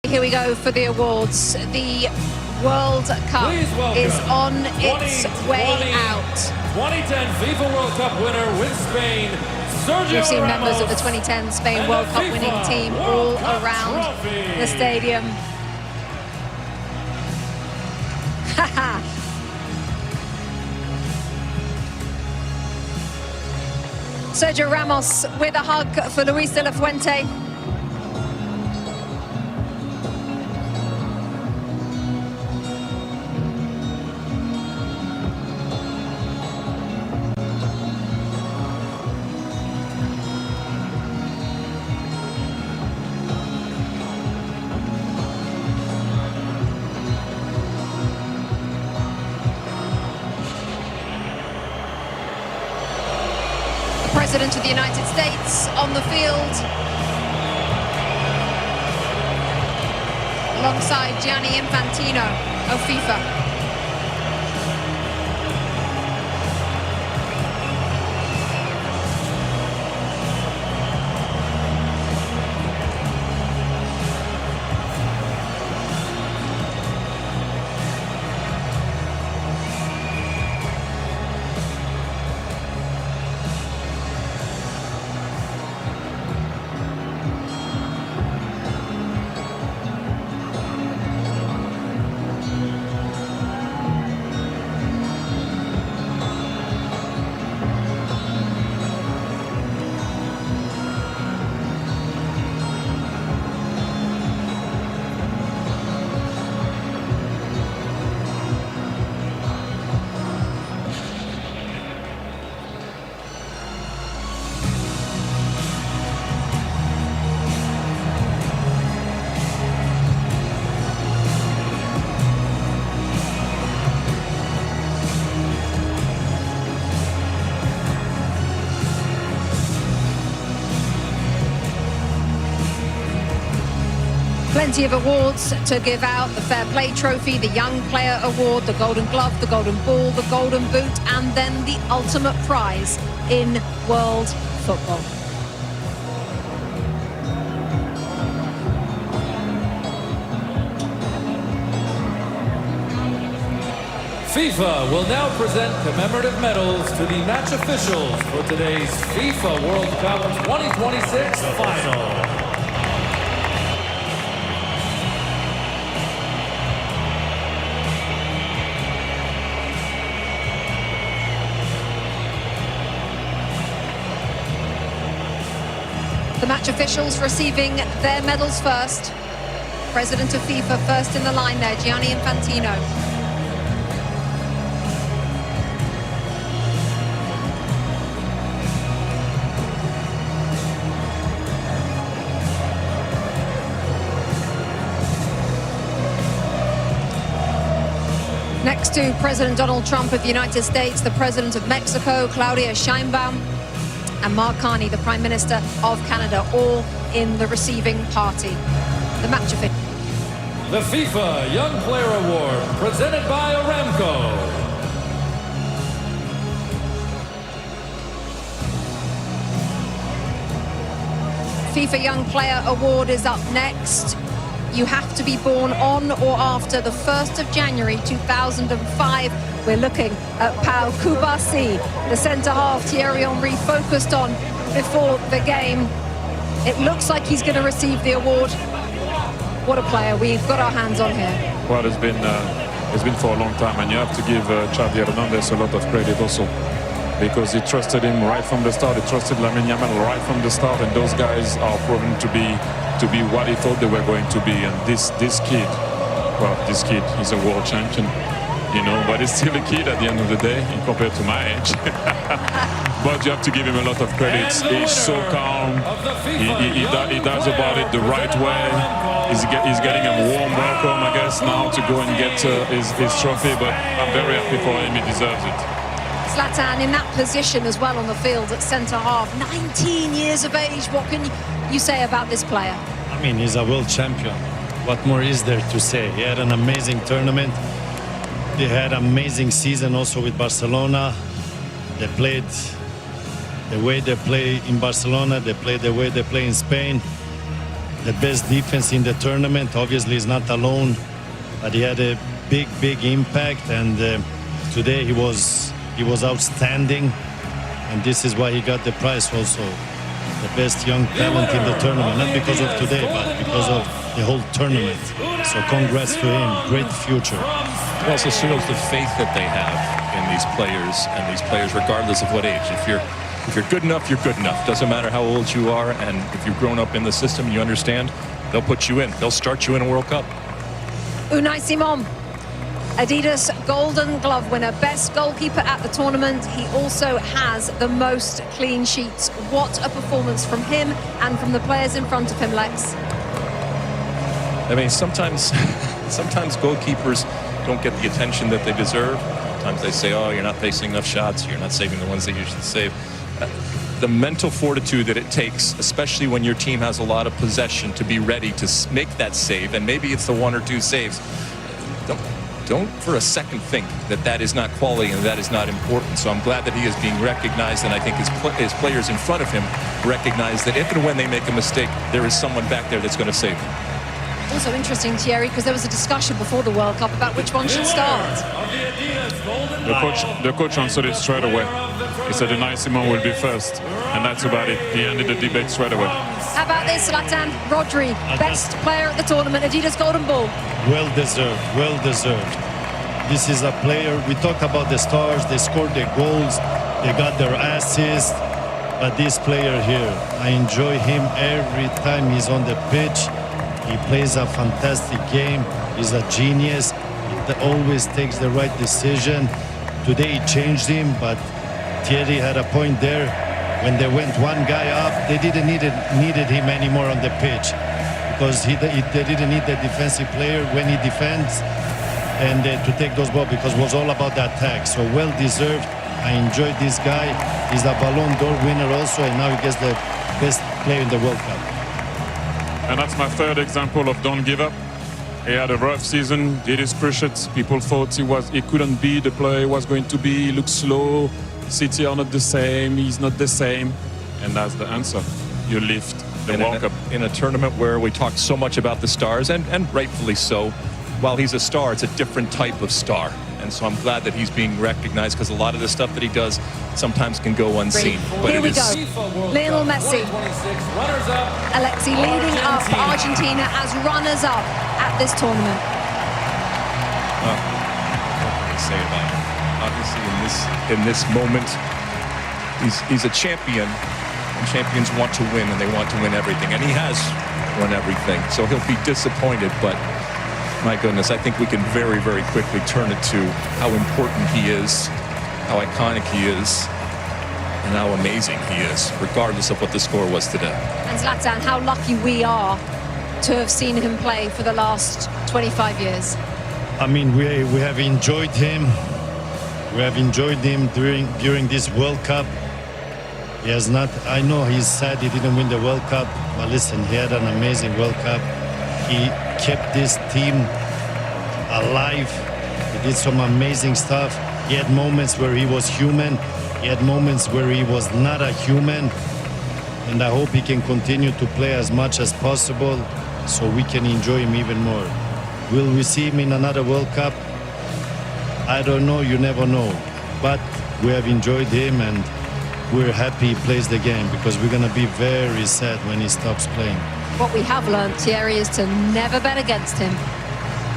Here we go for the awards. The World Cup is on its way out. 2010 FIFA World Cup winner with Spain, Sergio You've seen Ramos, members of the 2010 Spain World Cup winning team all around the stadium. Sergio Ramos with a hug for Luis de la Fuente. President of the United States on the field, alongside Gianni Infantino of FIFA. Plenty of awards to give out: the Fair Play Trophy, the Young Player Award, the Golden Glove, the Golden Ball, the Golden Boot, and then the ultimate prize in world football. FIFA will now present commemorative medals to the match officials for today's FIFA World Cup 2026 final. The match officials receiving their medals first. President of FIFA first in the line there, Gianni Infantino. Next to President Donald Trump of the United States, the President of Mexico, Claudia Sheinbaum, and Mark Carney, the Prime Minister of Canada, all in the receiving party. The match official. The FIFA Young Player Award, presented by Aramco. FIFA Young Player Award is up next. You have to be born on or after the 1st of January 2005. We're looking at Pau Kubasi, the centre-half Thierry Henry focused on before the game. It looks like he's going to receive the award. What a player we've got our hands on here. Well, it's been for a long time, and you have to give Xavi Hernandez a lot of credit also, because he trusted him right from the start. He trusted Lamine Yamal right from the start, and those guys are proven to be what he thought they were going to be. And this kid, well, this kid is a world champion, you know, but he's still a kid at the end of the day compared to my age. But you have to give him a lot of credit. He's so calm. He does about it the right way. He's getting a warm welcome, I guess, now to go and get his trophy. But I'm very happy for him. He deserves it. Zlatan in that position as well on the field at centre-half. 19 years of age. What can you say about this player? I mean, he's a world champion. What more is there to say? He had an amazing tournament. They had an amazing season also with Barcelona. They played the way they play in Barcelona. They played the way they play in Spain. the best defense in the tournament. Obviously, he's not alone, but he had a big impact. And today he was outstanding, and this is why he got the prize also. The best young talent in the tournament, not because of today, but because of the whole tournament. So congrats to him, great future. It also shows the faith that they have in these players, regardless of what age. If you're good enough, you're good enough. Doesn't matter how old you are, and if you've grown up in the system and you understand, they'll put you in. They'll start you in a World Cup. Unai Simon, Adidas Golden Glove winner, best goalkeeper at the tournament. He also has the most clean sheets. What a performance from him and from the players in front of him, Lex. I mean, sometimes goalkeepers don't get the attention that they deserve. Sometimes they say, oh, you're not facing enough shots, you're not saving the ones that you should save. The mental fortitude that it takes, especially when your team has a lot of possession, to be ready to make that save, and maybe it's the one or two saves. Don't for a second think that that is not quality and that is not important. So I'm glad that he is being recognized, and I think his players in front of him recognize that if and when they make a mistake, there is someone back there that's going to save them. Also interesting, Thierry, because there was a discussion before the World Cup about which one should start. The coach answered it straight away. He said Unai Simon will be first, and that's about it. He ended the debate straight away. How about this, Zlatan? Rodri, best player at the tournament, Adidas Golden Ball. Well deserved, well deserved. This is a player, we talked about the stars, they scored their goals, they got their assists, but this player here, I enjoy him every time he's on the pitch. He plays a fantastic game, he's a genius, he always takes the right decision. Today he changed him, but Thierry had a point there. When they went one guy up, they didn't needed him anymore on the pitch, because they didn't need the defensive player when he defends and to take those balls, because it was all about the attack. So well deserved. I enjoyed this guy. He's a Ballon d'Or winner also, and now he gets the best player in the World Cup. And that's my third example of don't give up. He had a rough season, did his cruciate. People thought he couldn't be the player he was going to be. He looked slow. City are not the same. He's not the same. And that's the answer. You lift the World Cup. In a tournament where we talked so much about the stars, and rightfully so, while he's a star, it's a different type of star. And so I'm glad that he's being recognized, because a lot of the stuff that he does sometimes can go unseen. But here we go. Lionel Messi. Alexi leading up Argentina as runners-up at this tournament. What can I say about him? Obviously, in this moment, he's a champion, and champions want to win, and they want to win everything. And he has won everything, so he'll be disappointed, but my goodness, I think we can very, very quickly turn it to how important he is, how iconic he is, and how amazing he is, regardless of what the score was today. And Zlatan, how lucky we are to have seen him play for the last 25 years. I mean, we have enjoyed him. We have enjoyed him during this World Cup. He has not, I know he's sad he didn't win the World Cup, but listen, he had an amazing World Cup. He kept this team alive. He did some amazing stuff. He had moments where he was human. He had moments where he was not a human. And I hope he can continue to play as much as possible so we can enjoy him even more. Will we see him in another World Cup? I don't know, you never know. But we have enjoyed him, and we're happy he plays the game, because we're going to be very sad when he stops playing. What we have learned, Thierry, is to never bet against him.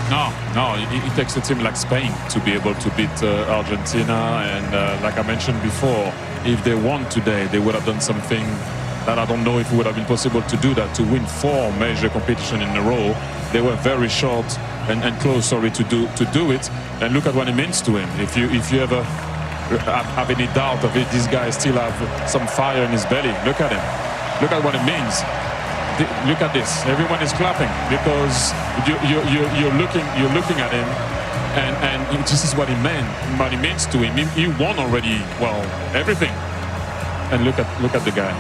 No, it takes a team like Spain to be able to beat Argentina. And like I mentioned before, if they won today, they would have done something that I don't know if it would have been possible to do that, to win 4 major competitions in a row. They were very short and close, to do it. And look at what it means to him. If you ever have any doubt of it, this guy still have some fire in his belly. Look at him. Look at what it means. Look at this. Everyone is clapping, because you're looking at him, and this is what he means to him. He won already, well, everything. And look at the guy.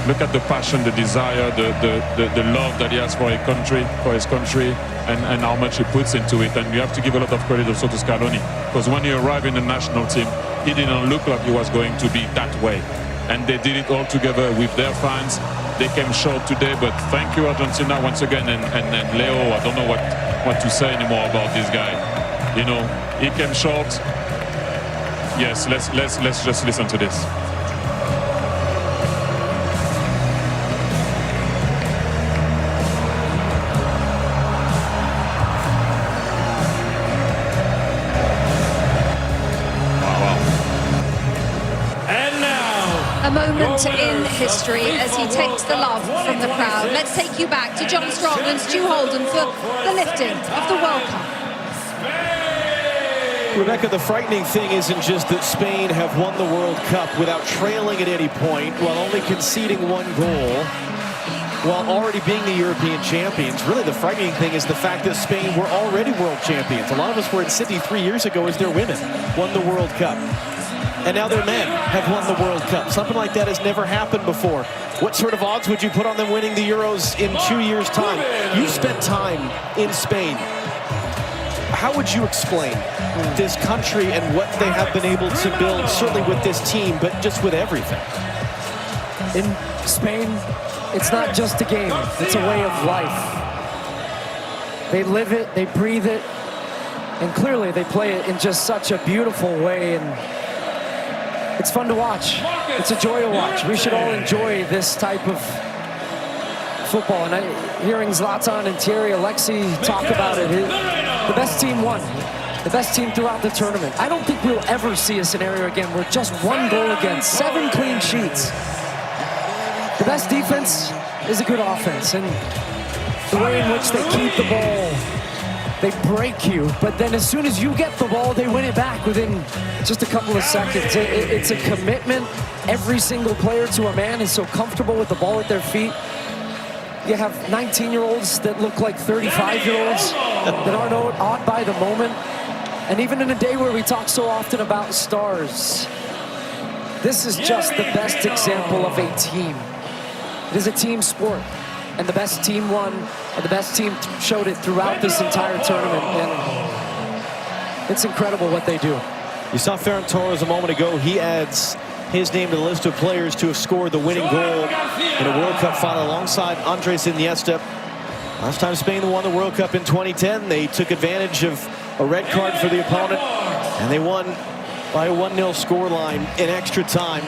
Look at the passion, the desire, the love that he has for his country, and how much he puts into it. And you have to give a lot of credit also to Scaloni, because when he arrived in the national team, he didn't look like he was going to be that way. And they did it all together with their fans, they came short today, but thank you, Argentina, once again. And Leo, I don't know what to say anymore about this guy. You know, he came short. Yes, let's just listen to this. A moment in history as he takes the love from the crowd. Let's take you back to John Strong and Stu Holden for the lifting of the World Cup. Rebecca, the frightening thing isn't just that Spain have won the World Cup without trailing at any point, while only conceding one goal, while already being the European champions. Really, the frightening thing is the fact that Spain were already world champions. A lot of us were in Sydney 3 years ago as their women won the World Cup. And now their men have won the World Cup. Something like that has never happened before. What sort of odds would you put on them winning the Euros in 2 years' time? You spent time in Spain. How would you explain this country and what they have been able to build, certainly with this team, but just with everything? In Spain, it's not just a game, it's a way of life. They live it, they breathe it, and clearly they play it in just such a beautiful way, and it's fun to watch. It's a joy to watch. We should all enjoy this type of football. And hearing Zlatan and Thierry Alexis talk about it, the best team won. The best team throughout the tournament. I don't think we'll ever see a scenario again where just one goal against, 7 clean sheets. The best defense is a good offense. And the way in which they keep the ball, they break you, but then as soon as you get the ball, they win it back within just a couple of seconds. It's a commitment. Every single player to a man is so comfortable with the ball at their feet. You have 19-year-olds that look like 35-year-olds that aren't awed by the moment. And even in a day where we talk so often about stars, this is just the best example of a team. It is a team sport. And the best team won, and the best team showed it throughout this entire tournament. And it's incredible what they do. You saw Ferran Torres a moment ago. He adds his name to the list of players to have scored the winning goal in a World Cup final alongside Andres Iniesta. Last time Spain won the World Cup in 2010, they took advantage of a red card for the opponent, and they won by a 1-0 scoreline in extra time.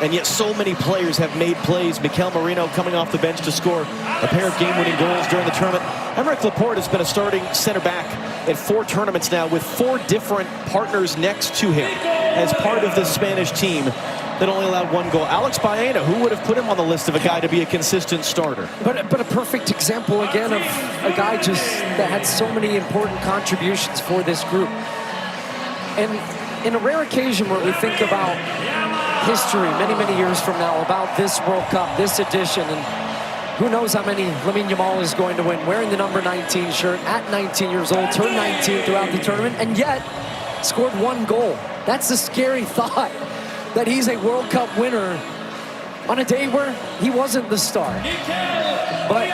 And yet so many players have made plays. Mikel Merino coming off the bench to score a pair of game-winning goals during the tournament. Aymeric Laporte has been a starting center back in 4 tournaments now with 4 different partners next to him as part of the Spanish team that only allowed 1 goal. Alex Baena, who would have put him on the list of a guy to be a consistent starter? But a perfect example, again, of a guy just that had so many important contributions for this group. And in a rare occasion where we think about history many, many years from now about this World Cup, this edition, and who knows how many Lamine Yamal is going to win, wearing the number 19 shirt at 19 years old, turned 19 throughout the tournament, and yet scored 1 goal. That's a scary thought, that he's a World Cup winner on a day where he wasn't the star. But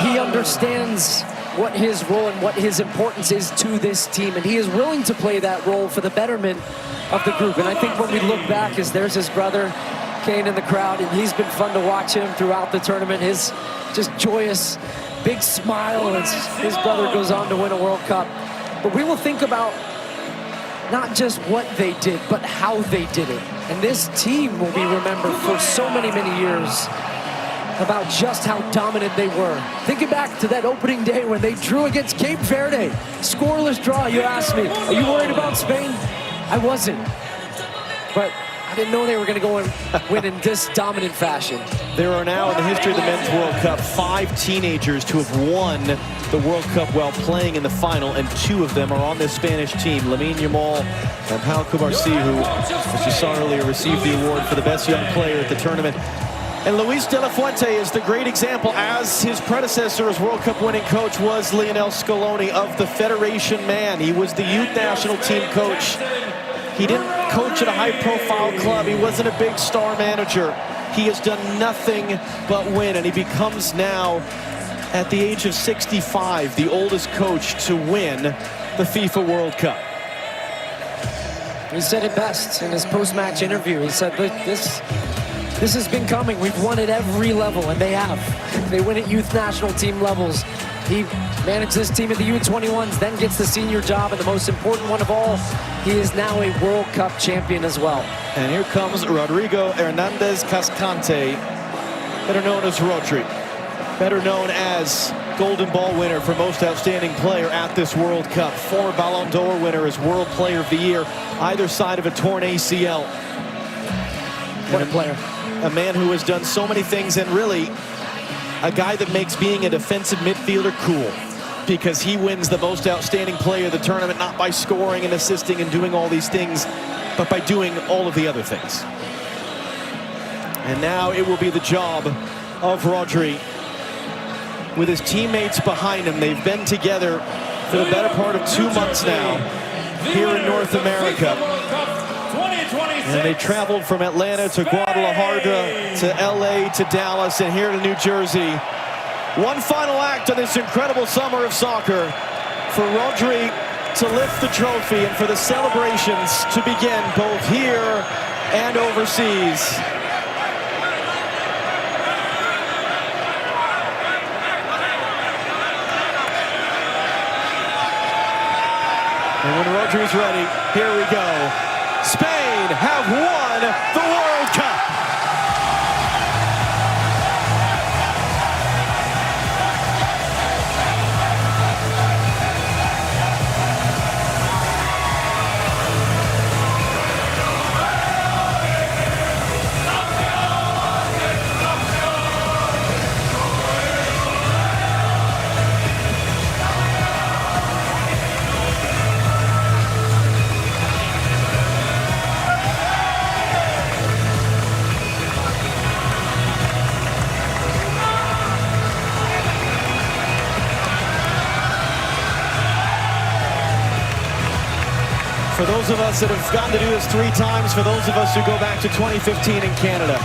he understands what his role and what his importance is to this team, and he is willing to play that role for the betterment of the group. And I think when we look back, as there's his brother Kane in the crowd, and he's been fun to watch him throughout the tournament, his just joyous big smile as his brother goes on to win a World Cup. But we will think about not just what they did, but how they did it. And this team will be remembered for so many, many years about just how dominant they were. Thinking back to that opening day when they drew against Cape Verde, scoreless draw. You asked me, are you worried about Spain? I wasn't, but I didn't know they were going to go and win in this dominant fashion. There are now in the history of the Men's World Cup 5 teenagers to have won the World Cup while playing in the final, and 2 of them are on this Spanish team. Lamine Yamal and Pau Cubarsí, who, as you saw earlier, received the award for the best young player at the tournament. And Luis de la Fuente is the great example, as his predecessor as World Cup winning coach was Lionel Scaloni, of the Federation man. He was the youth national team coach. He didn't coach at a high-profile club. He wasn't a big star manager. He has done nothing but win, and he becomes now, at the age of 65, the oldest coach to win the FIFA World Cup. He said it best in his post-match interview. He said, this This has been coming. We've won at every level, and they have. They win at youth national team levels. He managed this team at the U21s, then gets the senior job, and the most important one of all, he is now a World Cup champion as well. And here comes Rodrigo Hernandez Cascante, better known as Rodri, better known as Golden Ball winner for most outstanding player at this World Cup, former Ballon d'Or winner as World Player of the Year, either side of a torn ACL. What a player. A man who has done so many things, and really a guy that makes being a defensive midfielder cool, because he wins the most outstanding player of the tournament, not by scoring and assisting and doing all these things, but by doing all of the other things. And now it will be the job of Rodri. With his teammates behind him, they've been together for the better part of 2 months now here in North America. And they traveled from Atlanta to Guadalajara to LA to Dallas and here to New Jersey. One final act of this incredible summer of soccer for Rodri to lift the trophy and for the celebrations to begin both here and overseas. And when Rodri's ready, here we go. Spain have won the World Cup. For those of us that have gotten to do this 3 times, for those of us who go back to 2015 in Canada,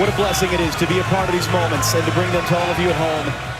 what a blessing it is to be a part of these moments and to bring them to all of you at home.